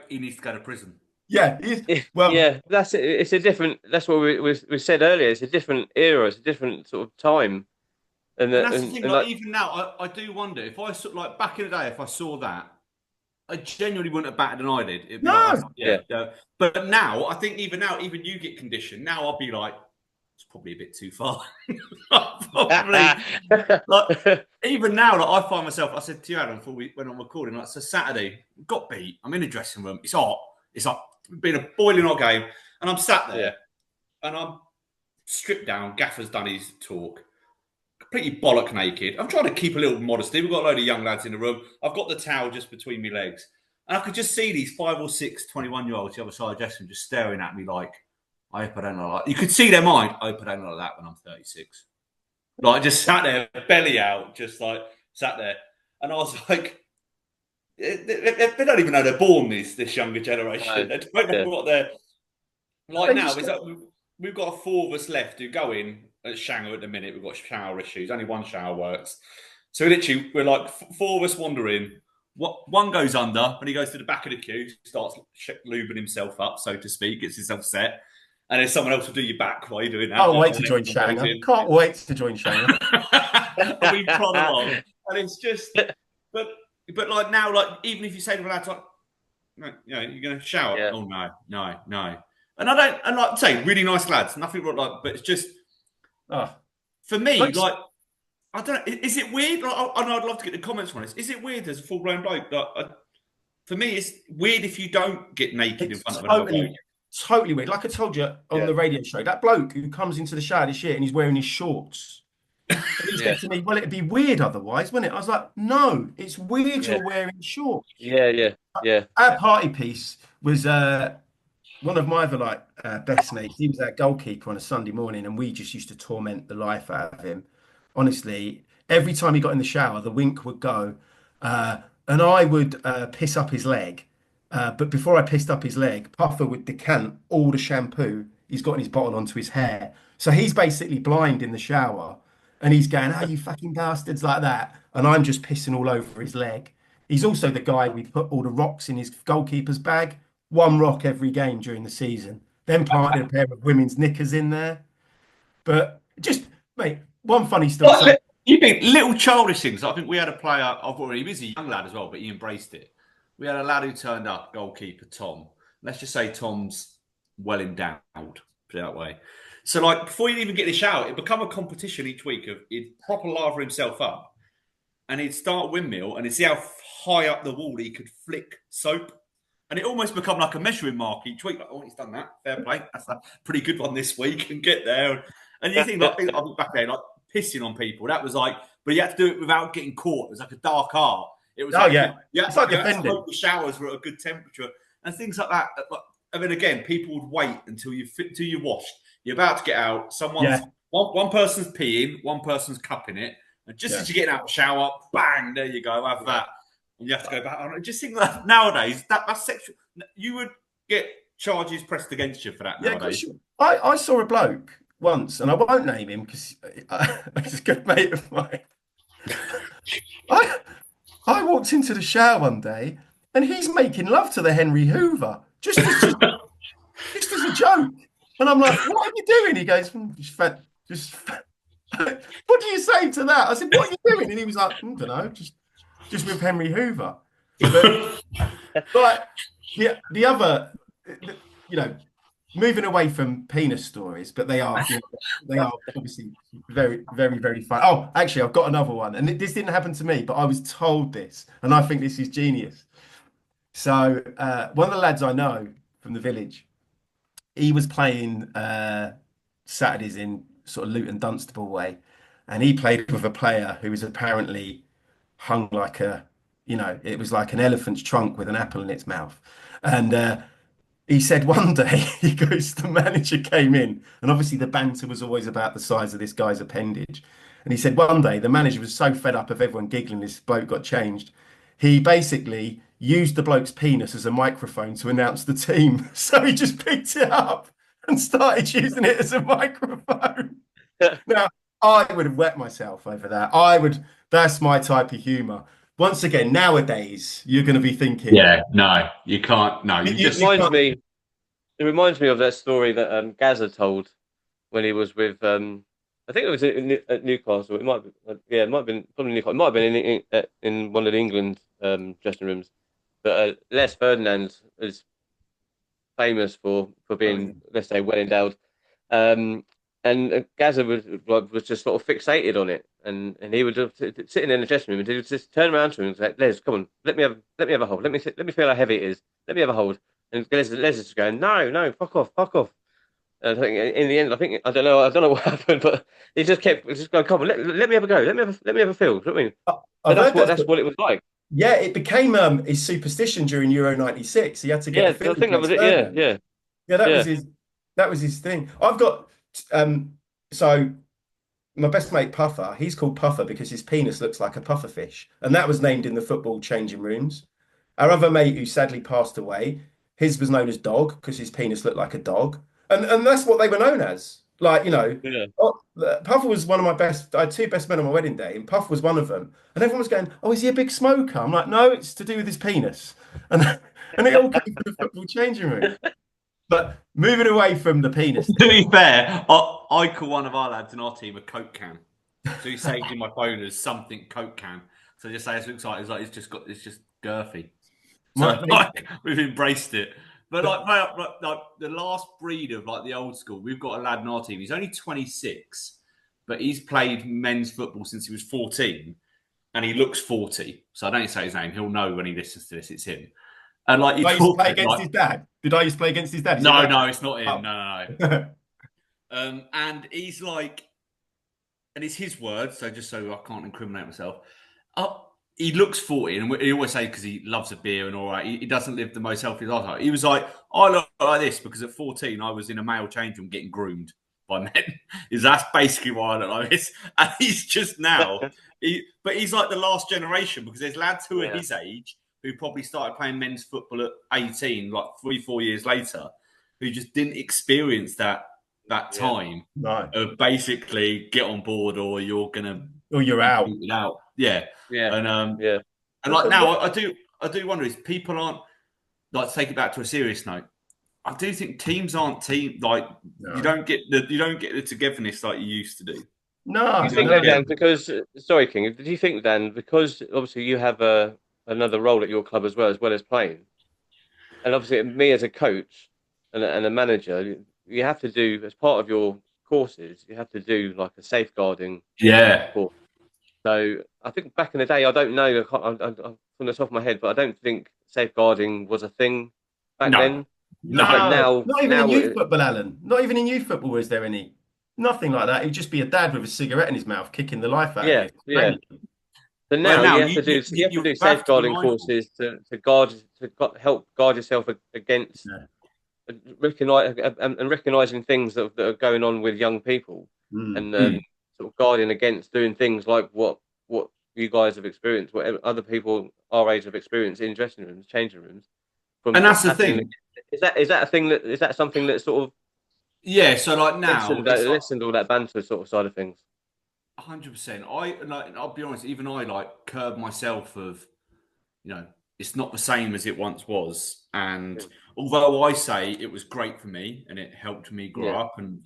he needs to go to prison. Yeah. Well, yeah, that's it. It's a different. That's what we said earlier. It's a different era. It's a different sort of time. And that's the thing. Like, even now, I do wonder if I saw, like back in the day, if I saw that, I genuinely wouldn't have batted an eyelid. It'd be like, yeah. But now, I think even you get conditioned. Now I'll be like, it's probably a bit too far. Like, even now, like, I find myself. I said to you, Adam, before we went on recording, like, so Saturday, got beat. I'm in the dressing room. It's hot. It's like been a boiling hot game, and I'm sat there, and I'm stripped down. Gaffer's done his talk, completely bollock naked. I'm trying to keep a little modesty. We've got a load of young lads in the room. I've got the towel just between my legs, and I could just see these 5 or 6 21-year-olds the other side of the dressing room just staring at me like, I hope I don't look like. You could see their mind. I hope I don't look like that when I'm 36. Like, just sat there, belly out, just like sat there, and I was like. They don't even know they're born, this younger generation. They don't know what they're like now. Is that we've got 4 of us left who go in at Shanghai at the minute. We've got shower issues. Only one shower works. So literally, we're like 4 of us wander in. One goes under and he goes to the back of the queue, starts lubing himself up, so to speak, gets himself set. and then someone else will do your back while you're doing that. Can't wait to join Shanger. Can't wait to join Shanger. And we plod along, and it's just, but like now, like even if you say to the lads, like, you know, you're going to shower. Yeah. Oh no. And I don't, and like I say, really nice lads, nothing wrong, like, but it's just for me, like I don't know, is it weird? Like, I know I'd love to get the comments on this. Is it weird as a full-blown bloke? Like, for me, it's weird if you don't get naked in front of another bloke. Totally weird. Like I told you on the radio show, that bloke who comes into the shower this year and he's wearing his shorts. And he said to me, well, it'd be weird otherwise, wouldn't it? I was like, no, it's weird you're wearing shorts. Yeah. Our party piece was one of my other best mates. He was our goalkeeper on a Sunday morning, and we just used to torment the life out of him. Honestly, every time he got in the shower, the wink would go, and I would piss up his leg. But before I pissed up his leg, Puffer would decant all the shampoo he's got in his bottle onto his hair. So he's basically blind in the shower, and he's going, "Oh, you fucking bastards," like that. And I'm just pissing all over his leg. He's also the guy we put all the rocks in his goalkeeper's bag. One rock every game during the season. Then planted a pair of women's knickers in there. But just, mate, one funny story. You think little childish things. I think we had a player, he was a young lad as well, but he embraced it. We had a lad who turned up, goalkeeper Tom. Let's just say Tom's well endowed, put it that way. So, like, before you even get the shower, it'd become a competition each week of he'd proper lather himself up, and he'd start a windmill, and he'd see how high up the wall he could flick soap. And it almost become like a measuring mark each week. Like, oh, he's done that. Fair play. That's a pretty good one this week. And get there. And you think, like, I look back there, like, pissing on people. That was like, but you had to do it without getting caught. It was like a dark art. It was it's like defending. The showers were at a good temperature and things like that. And then again, people would wait until you're washed. You're about to get out. One person's peeing, one person's cupping it. And just as you're getting out of the shower, bang, there you go, have that. And you have to go back on. I just think that nowadays, that's sexual. You would get charges pressed against you for that nowadays. I saw a bloke once, and I won't name him because he's a good mate of mine. I walked into the shower one day, and he's making love to the Henry Hoover, just as a joke. And I'm like, "What are you doing?" He goes, "Just what do you say to that?" I said, "What are you doing?" And he was like, "I don't know, just with Henry Hoover." But the other, moving away from penis stories, but they are obviously very, very, very fun. Oh, actually, I've got another one, and this didn't happen to me, but I was told this, and I think this is genius. So one of the lads I know from the village, he was playing Saturdays in sort of Luton Dunstable way, and he played with a player who was apparently hung like it was like an elephant's trunk with an apple in its mouth. And he said one day, he goes, the manager came in, and obviously the banter was always about the size of this guy's appendage. And he said one day the manager was so fed up of everyone giggling this bloke got changed, he basically used the bloke's penis as a microphone to announce the team. So he just picked it up and started using it as a microphone. Now, I would have wet myself over that. That's my type of humour. Once again, nowadays, you're going to be thinking... Yeah, no, you can't. No, It reminds me of that story that Gazza told when he was with... I think it was at Newcastle. It might have been probably Newcastle. It might have been in one of the England dressing rooms. But Les Ferdinand is famous for being, let's say, well endowed. And Gazza was just sort of fixated on it, and he would just sitting in the dressing room, and he would just turn around to him and say, "Les, come on, let me have a hold. Let me feel how heavy it is. Let me have a hold." And Les is just going, "No, fuck off." And I think in the end, I don't know what happened, but he just kept going, "Come on, let me have a go. Let me have a feel." You know what I mean? That's what it was like. Yeah, it became his superstition during Euro '96. He had to get. Yeah, I think that was it. Yeah. That was his thing. I've got. So my best mate Puffer, he's called Puffer because his penis looks like a pufferfish, and that was named in the football changing rooms. Our other mate who sadly passed away, his was known as Dog because his penis looked like a dog, and that's what they were known as. Like, Puffer was one of my best. I had two best men on my wedding day, and Puff was one of them. And everyone was going, "Oh, is he a big smoker?" I'm like, "No, it's to do with his penis," and it all came from the football changing room. But moving away from the penis. To be fair, I call one of our lads in our team a Coke can. So he saved in my phone as something Coke can. So just say it looks like it's just girthy. So we've embraced it. But like the last breed of like the old school, we've got a lad in our team. He's only 26, but he's played men's football since he was 14, and he looks 40. So I don't say his name. He'll know when he listens to this. It's him. And like Did I used to play against his dad? Did I used to play against his dad? No, it's not him. Oh. No. And he's like, and it's his words, so just so I can't incriminate myself. He looks 40, and he always say because he loves a beer and all right, he doesn't live the most healthy life. He was like, I look like this because at 14 I was in a male change room getting groomed by men. That's basically why I look like this. And he's just now, but he's like the last generation because there's lads who are his age who probably started playing men's football at 18, like 3-4 years later, who just didn't experience that time of basically get on board or you're gonna you're out. Yeah. And like now I do wonder if people aren't like, to take it back to a serious note, I do think teams aren't you don't get the togetherness like you used to do. No, you think Dan, because sorry, King, do you think Dan, because obviously you have another role at your club as well as playing, and obviously me as a coach and a manager, you have to do, as part of your courses, you have to do like a safeguarding course. So I think back in the day, I don't know from the top of my head, but I don't think safeguarding was a thing back then. No, but now, not even in youth football, Alan. Not even in youth football is there any. Nothing like that. It'd just be a dad with a cigarette in his mouth, kicking the life out of you. Yeah. So now you have to do safeguarding courses to help guard yourself against recognizing things that are going on with young people, and sort of guarding against doing things like what you guys have experienced, what other people our age have experienced in dressing rooms, changing rooms. And that's the thing. Is that a thing is that something that sort of so like now listened to all that banter sort of side of things? 100%. I'll be honest, even I like curb myself of, it's not the same as it once was. And although I say it was great for me and it helped me grow up and,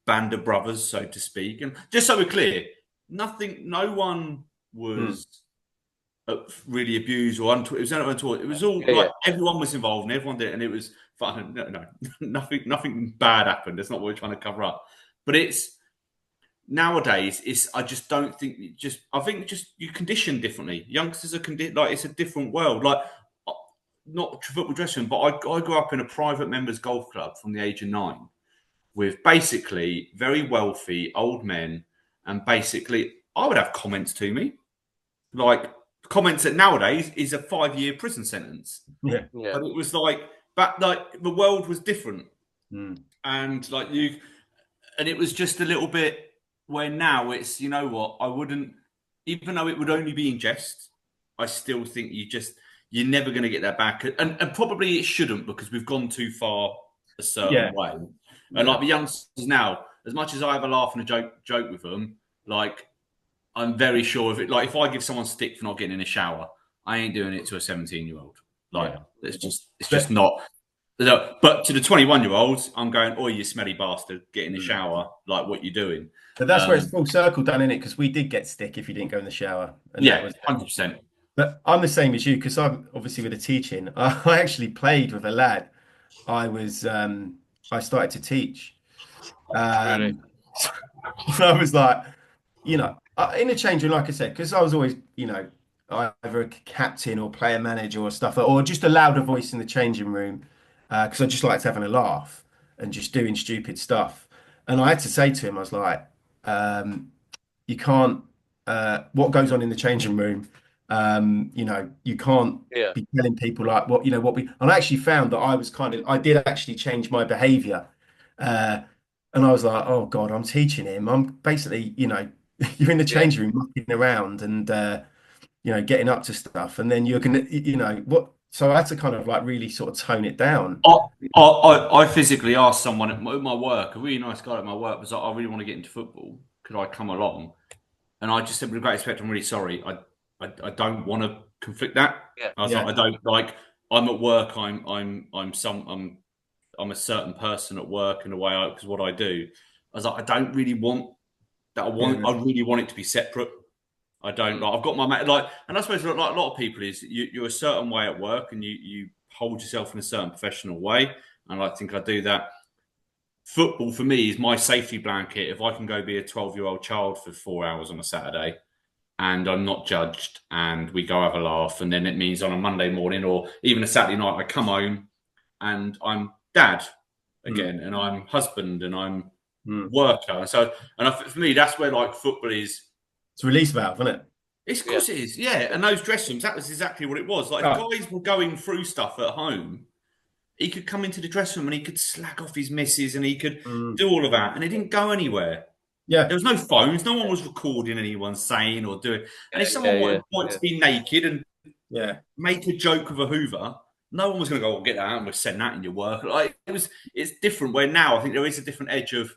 band of brothers, so to speak. And just so we're clear, no one was really abused or untoward. It was untoward. It was all like everyone was involved and everyone did it, and it was fun. No, nothing bad happened. That's not what we're trying to cover up. But it's nowadays. I just don't think. I think you condition differently. Youngsters are it's a different world. Like not football dressing, but I grew up in a private members golf club from the age of 9, with basically very wealthy old men, and basically I would have comments to me, like comments that nowadays is a 5-year prison sentence. Yeah. But it was like the world was different, and and it was just a little bit where now it's I wouldn't, even though it would only be in jest, I still think you're never going to get that back, and probably it shouldn't because we've gone too far a certain way. And like the youngsters now, as much as I have a laugh and a joke with them, like I'm very sure of it. Like if I give someone stick for not getting in a shower, I ain't doing it to a 17-year-old. It's just not. But to the 21-year-olds, I'm going, "Oh, you smelly bastard, get in the shower! Like what you doing?" But that's where it's full circle done, isn't it? Because we did get stick if you didn't go in the shower. And 100%. But I'm the same as you because I'm obviously with the teaching. I actually played with a lad. I started to teach. Really? I was like, in the change room, like I said, because I was always, either a captain or player manager or stuff, or just a louder voice in the changing room, because I just liked having a laugh and just doing stupid stuff. And I had to say to him, I was like, you can't, what goes on in the changing room, you can't be telling people like and I actually found that I did actually change my behavior. And I was like, oh God, I'm teaching him. I'm basically, you're in the changing room mucking around and, getting up to stuff. And then you're going to, so I had to kind of like really sort of tone it down. I physically asked someone at my work, a really nice guy at my work, was like, I really want to get into football. Could I come along? And I just said, with great respect, I'm really sorry. I don't want to conflict that. I was like, I don't like, I'm at work. I'm I'm a certain person at work and the way because what I do. I was like, I don't really want that. I really want it to be separate. I don't like. I've got my like, and I suppose like a lot of people is you're a certain way at work and you hold yourself in a certain professional way. And I think I do that. Football for me is my safety blanket. If I can go be a 12-year-old child for 4 hours on a Saturday and I'm not judged and we go have a laugh, and then it means on a Monday morning or even a Saturday night, I come home and I'm dad again, and I'm husband, and I'm worker. So, for me, that's where like football is. It's a release valve, isn't it? It's of course it is, yeah. And those dressing rooms, that was exactly what it was. Like if guys were going through stuff at home, he could come into the dressing room and he could slag off his missus and he could do all of that, and it didn't go anywhere. Yeah, there was no phones, no one was recording anyone saying or doing. And if someone wanted to be naked and make a joke of a Hoover, no one was going to go, get that out and we'll send that in your work. Like it's different. Where now I think there is a different edge of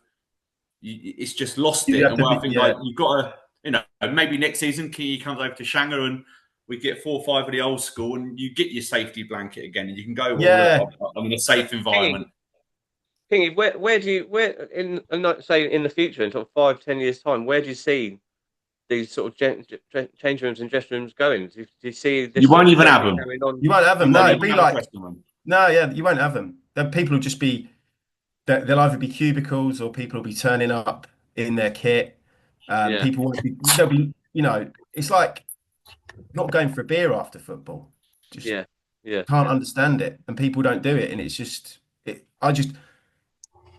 it's just lost it. And I think like you've got to, maybe next season Key comes over to Shanghai and we get 4 or 5 of the old school, and you get your safety blanket again, and you can go. I'm in a safe environment. Kingy, where do you in say in the future in sort of 5-10 years time, where do you see these sort of change rooms and dressing rooms going? Do you see this? You won't even have them. You won't have them. No, it'd be like you won't have them. Then people will just be. They'll either be cubicles or people will be turning up in their kit. People want to be. They'll be. It's like not going for a beer after football. Just can't understand it, and people don't do it, and it's just.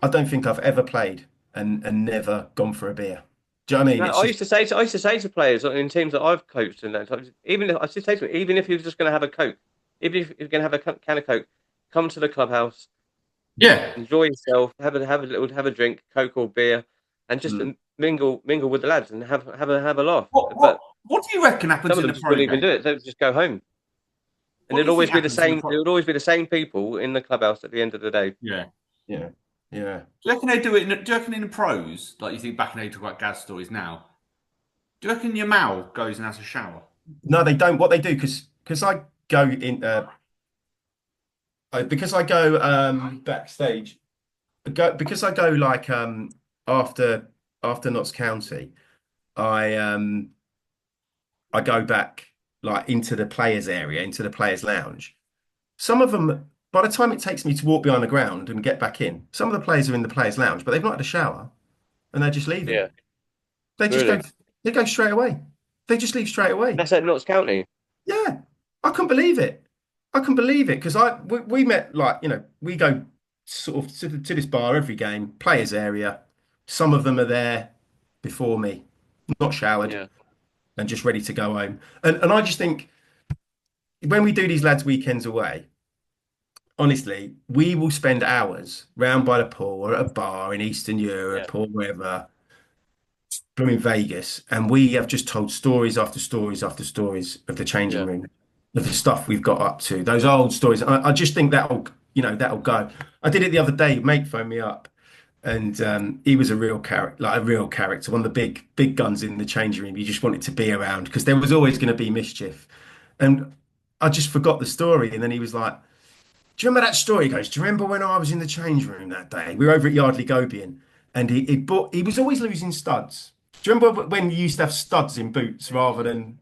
I don't think I've ever played and never gone for a beer. Do you know what I mean? No, I used to say to players in teams that I've coached, and that even if you're just going to have a Coke, even if you're going to have a can of Coke, come to the clubhouse. Yeah, enjoy yourself. Have a drink, Coke or beer, and just mingle with the lads and have a laugh. What do you reckon happens? Some of them just wouldn't even do it. They would just go home, and it'd always be the same. It would always be the same people in the clubhouse at the end of the day. Yeah. Do you reckon they do it? Do you reckon in the pros, like you think back in the day, talk about Gaz stories now? Do you reckon your Mal goes and has a shower? No, they don't. What they do, because I go in, backstage, because I go like after Notts County, I go back like into the players area, into the players lounge. Some of them. By the time it takes me to walk behind the ground and get back in, some of the players are in the players' lounge, but they've not had a shower, and they're just leaving. Yeah, they just go. They go straight away. They just leave straight away. That's at Notts County. Yeah, I couldn't believe it. Because we met we go sort of to this bar every game, players' area. Some of them are there before me, not showered, and just ready to go home. And I just think when we do these lads' weekends away. Honestly, we will spend hours round by the pool or at a bar in Eastern Europe or wherever, in Vegas, and we have just told stories after stories after stories of the changing room, of the stuff we've got up to, those old stories. I just think that'll go. I did it the other day. Mate phoned me up, and he was a real character, one of the big guns in the changing room. You just wanted to be around because there was always going to be mischief, and I just forgot the story, and then he was like. Do you remember that story? He goes, do you remember when I was in the change room that day? We were over at Yardley Gobian, and he was always losing studs. Do you remember when you used to have studs in boots rather than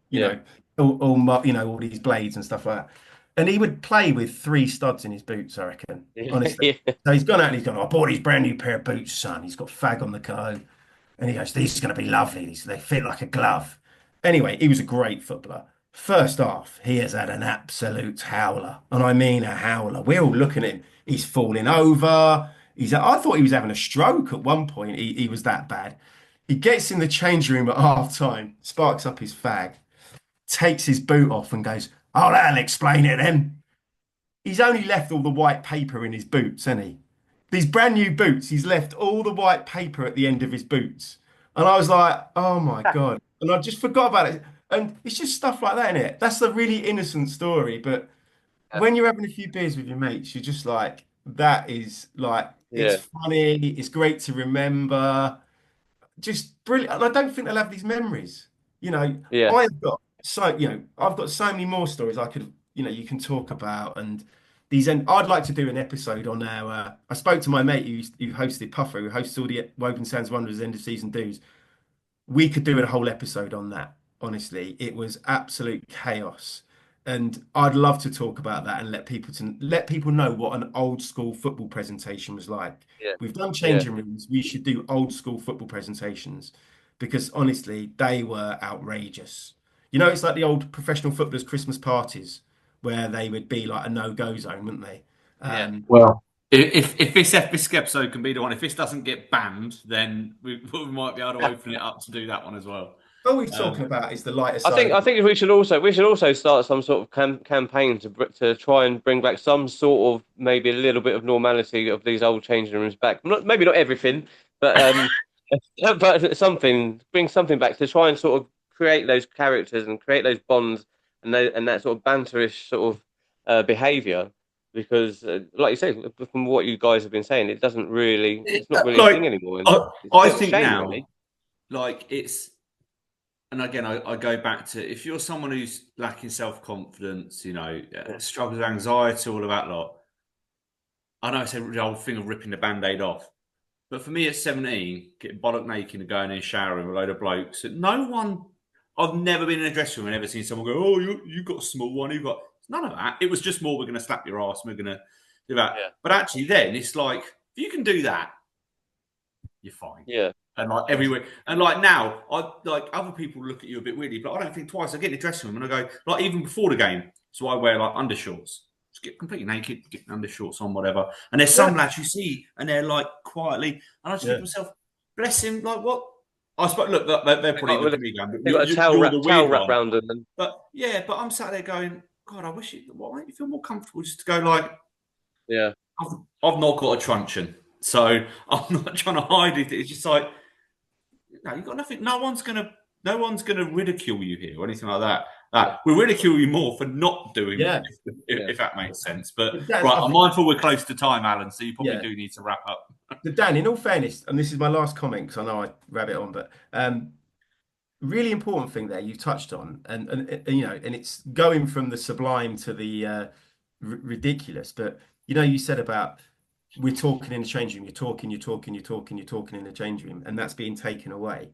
all these blades and stuff like that? And he would play with 3 studs in his boots, I reckon. Honestly, so he's gone out and he's gone. I bought his brand new pair of boots, son. He's got fag on the code, and he goes, these are going to be lovely. They fit like a glove. Anyway, he was a great footballer. First half, he has had an absolute howler, and I mean a howler. We're all looking at him. He's falling over. I thought he was having a stroke at one point. He was that bad. He gets in the change room at half time, sparks up his fag, takes his boot off and goes, oh, that'll explain it then. He's only left all the white paper in his boots, hasn't he? These brand new boots, he's left all the white paper at the end of his boots. And I was like, oh my God. And I just forgot about it. And it's just stuff like that, isn't it? That's a really innocent story. But when you're having a few beers with your mates, you're just like, that is like, it's funny. It's great to remember. Just brilliant. And I don't think they'll have these memories. I've got so many more stories I could, you can talk about. And I'd like to do an episode on our. I spoke to my mate who hosted Puffer, who hosts all the Woburn Sands Wanderers end of season do's. We could do a whole episode on that. Honestly, it was absolute chaos, and I'd love to talk about that and let people know what an old school football presentation was like. Yeah. We've done Yeah. changing rooms. We should do old school football presentations because honestly, they were outrageous. You know, it's like the old professional footballers' Christmas parties where they would be like a no-go zone, wouldn't they? Yeah. Well, if this episode can be the one, if this doesn't get banned, then we might be able to open it up to do that one as well. All we're talking about is the lighter I side. think we should also start some sort of campaign to try and bring back some sort of maybe a little bit of normality of these old changing rooms back. Maybe not everything, but but bring something back to try and sort of create those characters and create those bonds and that sort of banterish sort of behaviour. Because, like you said, from what you guys have been saying, it's not really a thing anymore. I think shame, now, really. like it's. And again, I go back to if you're someone who's lacking self-confidence, struggles with anxiety, all of that lot. I know it's the whole thing of ripping the band-aid off. But for me at 17, getting bollock naked and going in showering with a load of blokes, I've never been in a dressing room and ever seen someone go, oh, you got a small one, none of that. It was just more, we're going to slap your ass, we're going to do that. Yeah. But actually then it's like, if you can do that, you're fine. Yeah. And like everywhere, and like now, other people look at you a bit weirdly, but I don't think twice. I get in the dressing room and I go, like even before the game, so I wear like undershorts, just get completely naked, get undershorts on, whatever. And there's some lads you see, and they're like quietly, and I just think to myself, bless him, like what? I suppose, look, they're probably looking at me going, they've got a towel wrap round them. But yeah, but I'm sat there going, God, I wish why don't you feel more comfortable just to go like, yeah, I've not got a truncheon, so I'm not trying to hide it. It's just like. No, you've got nothing. No one's gonna ridicule you here or anything like that. We'll ridicule you more for not doing it, if that makes sense. But Dan, right, I'm mindful we're close to time, Alan, so you probably do need to wrap up. But Dan, in all fairness, and this is my last comment because I know I rabbit on, but really important thing there you've touched on, and and it's going from the sublime to the ridiculous. But you said about we're talking in the changing room. You're talking in the changing room, and that's being taken away.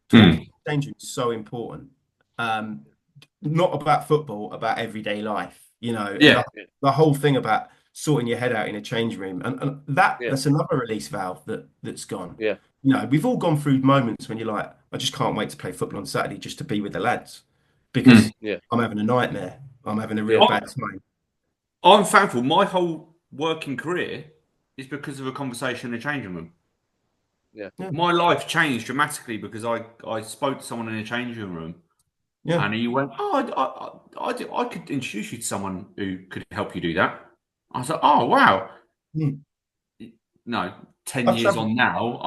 Talking in the changing room is so important. Not about football, about everyday life. The whole thing about sorting your head out in a changing room, and that's another release valve that's gone. Yeah. We've all gone through moments when you're like, I just can't wait to play football on Saturday just to be with the lads because I'm having a nightmare. I'm having a real bad time. I'm thankful. My whole working career is because of a conversation in a changing room. Yeah. My life changed dramatically because I spoke to someone in a changing room. Yeah. And he went, oh, I could introduce you to someone who could help you do that. I was like, oh, wow. No, 10 years on now,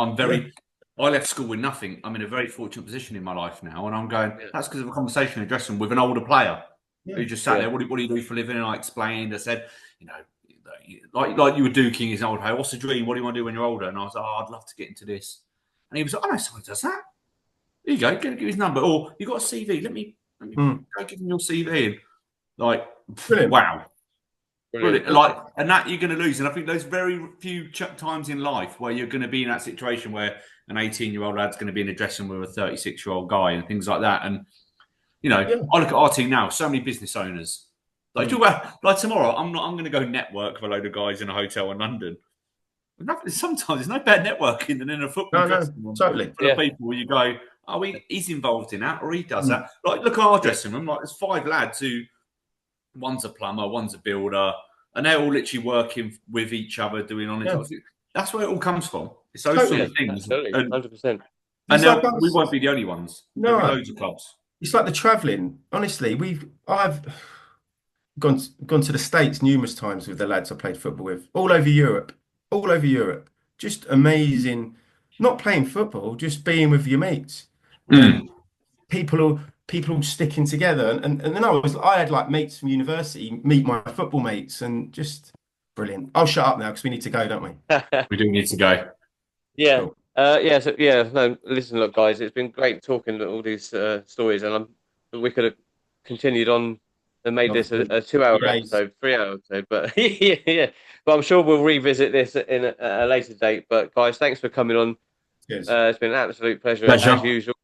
I left school with nothing. I'm in a very fortunate position in my life now. And I'm going, that's because of a conversation in a dressing room with an older player who just sat there. What do you do for a living? And I explained, I said, like you were duking his old, hey, what's the dream? What do you want to do when you're older? And I was like, oh, I'd love to get into this. And he was like, I know someone who does that. There you go, give his number. Or you got a CV, let me go give him your CV. And like, Brilliant. Wow. Brilliant. Like, and that you're going to lose. And I think there's very few times in life where you're going to be in that situation where an 18-year-old lad's going to be in a dressing room with a 36-year-old guy and things like that. And, I look at our team now, so many business owners. Like, tomorrow, I'm going to go network with a load of guys in a hotel in London. Sometimes there's no bad networking than in a football dressing room. Totally. For the people where you go, he's involved in that, or he does that. Like, look at our dressing room. Like, there's 5 lads who, one's a plumber, one's a builder, and they're all literally working with each other, doing on each other. That's where it all comes from. It's those sort of things. Absolutely, 100%. And we won't be the only ones. No, there'll be loads of clubs. It's like the travelling. Honestly, I've gone to the States numerous times with the lads I played football with, all over Europe. Just amazing. Not playing football, just being with your mates. People sticking together, and then I had like mates from university meet my football mates, and just brilliant. I'll shut up now because we need to go, don't we? We do need to go. Yeah. Cool. No, listen, look, guys, it's been great talking all these stories, and we could have continued on and made this a 2-hour episode, 3-hour episode. But yeah, but I'm sure we'll revisit this in a later date. But guys, thanks for coming on. Cheers. It's been an absolute pleasure as usual.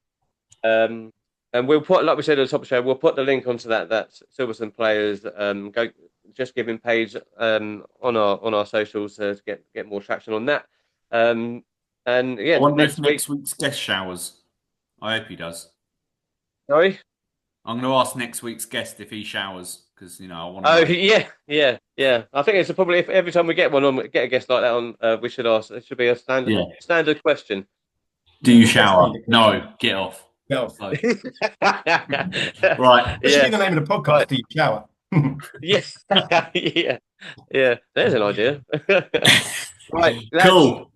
And we'll put, like we said at the top of the show, we'll put the link onto that Silverstone players go just giving page on our socials to get more traction on that. And yeah, I wonder if next week's guest showers. I hope he does. Sorry, I'm going to ask next week's guest if he showers because I want. Oh yeah. I think it's probably if every time we get a guest like that on, we should ask. It should be a standard question. Do you shower? No, get off. Get off. Right. That should be the name of the podcast. Right. Do you shower? Yes. Yeah. There's an idea. Right. Cool.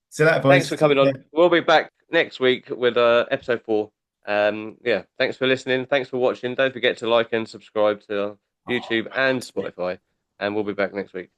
So that boys. Thanks for coming on. We'll be back next week with episode 4. Thanks for listening. Thanks for watching. Don't forget to like and subscribe to YouTube and Spotify. And we'll be back next week.